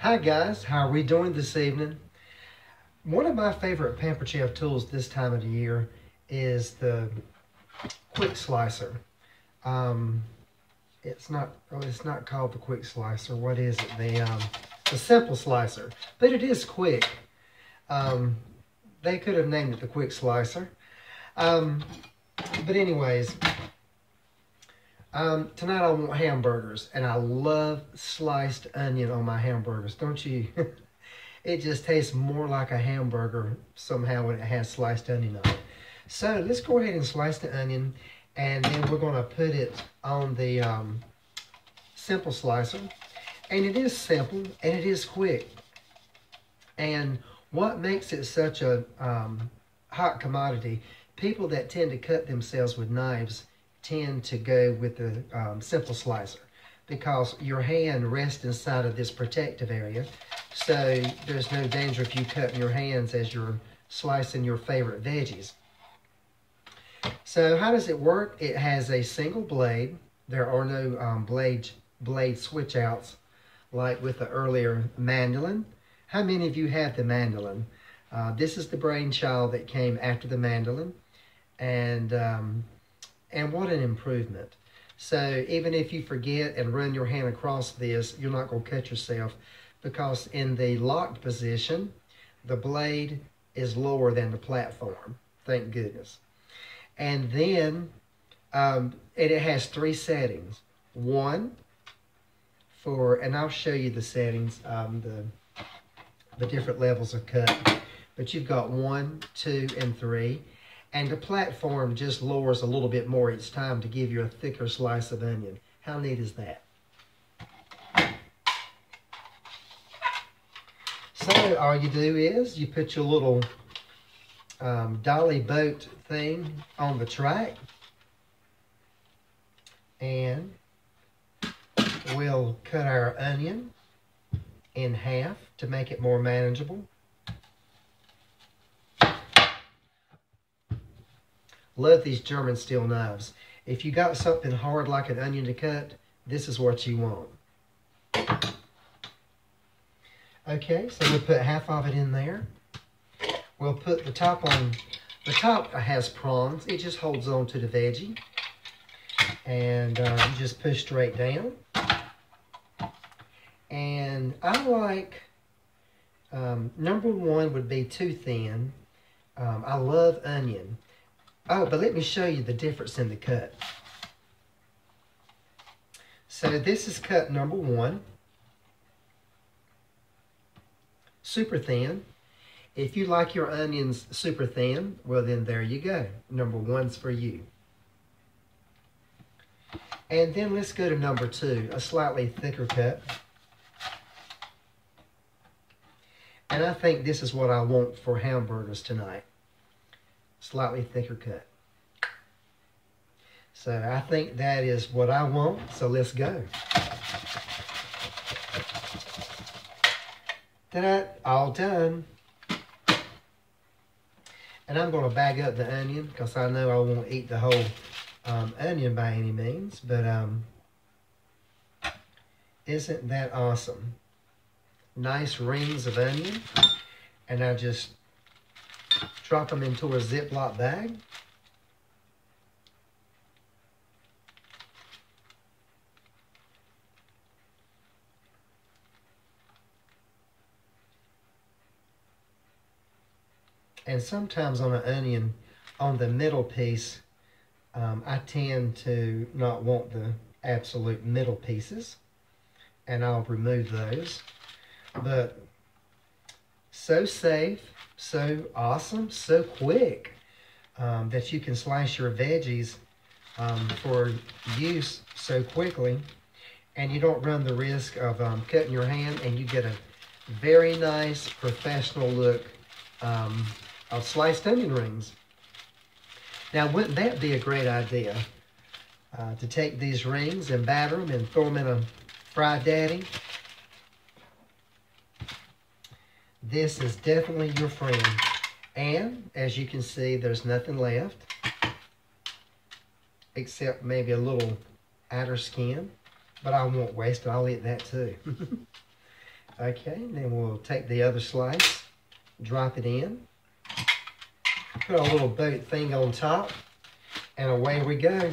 Hi guys, how are we doing this evening? One of my favorite Pampered Chef tools this time of the year is the quick slicer. It's not called the quick slicer. What is it? The simple slicer, but it is quick. They could have named it the quick slicer. But anyways, tonight I want hamburgers, and I love sliced onion on my hamburgers, don't you? It just tastes more like a hamburger somehow when it has sliced onion on it. So let's go ahead and slice the onion, and then we're going to put it on the simple slicer. And it is simple, and it is quick. And what makes it such a hot commodity, people that tend to cut themselves with knives tend to go with the simple slicer, because your hand rests inside of this protective area, so there's no danger if you cut your hands as you're slicing your favorite veggies. So how does it work? It has a single blade. There are no blade switch outs like with the earlier mandolin. How many of you have the mandolin? This is the brainchild that came after the mandolin, and what an improvement. So even if you forget and run your hand across this, you're not going to cut yourself, because in the locked position, the blade is lower than the platform. Thank goodness. And then it has 3 settings. One for, and I'll show you the settings, the different levels of cut. But you've got 1, 2, and 3. And the platform just lowers a little bit more each time to give you a thicker slice of onion. How neat is that? So all you do is you put your little dolly boat thing on the track, and we'll cut our onion in half to make it more manageable. Love these German steel knives. If you got something hard like an onion to cut, this is what you want. Okay, so we'll put half of it in there. We'll put the top on. The top has prongs. It just holds on to the veggie. And you just push straight down. And I like, number 1 would be too thin. I love onion. Oh, but let me show you the difference in the cut. So this is cut number 1. Super thin. If you like your onions super thin, well then there you go. Number 1's for you. And then let's go to number 2, a slightly thicker cut. And I think this is what I want for hamburgers tonight. Slightly thicker cut. So I think that is what I want, so let's go. Ta-da, all done. And I'm going to bag up the onion, because I know I won't eat the whole onion by any means, but isn't that awesome? Nice rings of onion, and I just drop them into a Ziploc bag. And sometimes on an onion, on the middle piece, I tend to not want the absolute middle pieces, and I'll remove those. But so safe, so awesome, so quick, that you can slice your veggies for use so quickly, and you don't run the risk of cutting your hand, and you get a very nice professional look of sliced onion rings. Now, wouldn't that be a great idea, to take these rings and batter them and throw them in a fried daddy? This is definitely your friend. And as you can see, there's nothing left except maybe a little outer skin, but I won't waste it. I'll eat that too. Okay, then we'll take the other slice, drop it in, put a little boat thing on top, and away we go.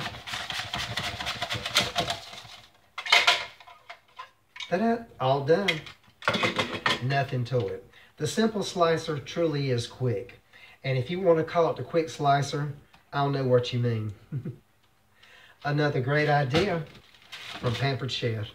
Ta-da! All done. Nothing to it. The simple slicer truly is quick. And if you want to call it the quick slicer, I'll know what you mean. Another great idea from Pampered Chef.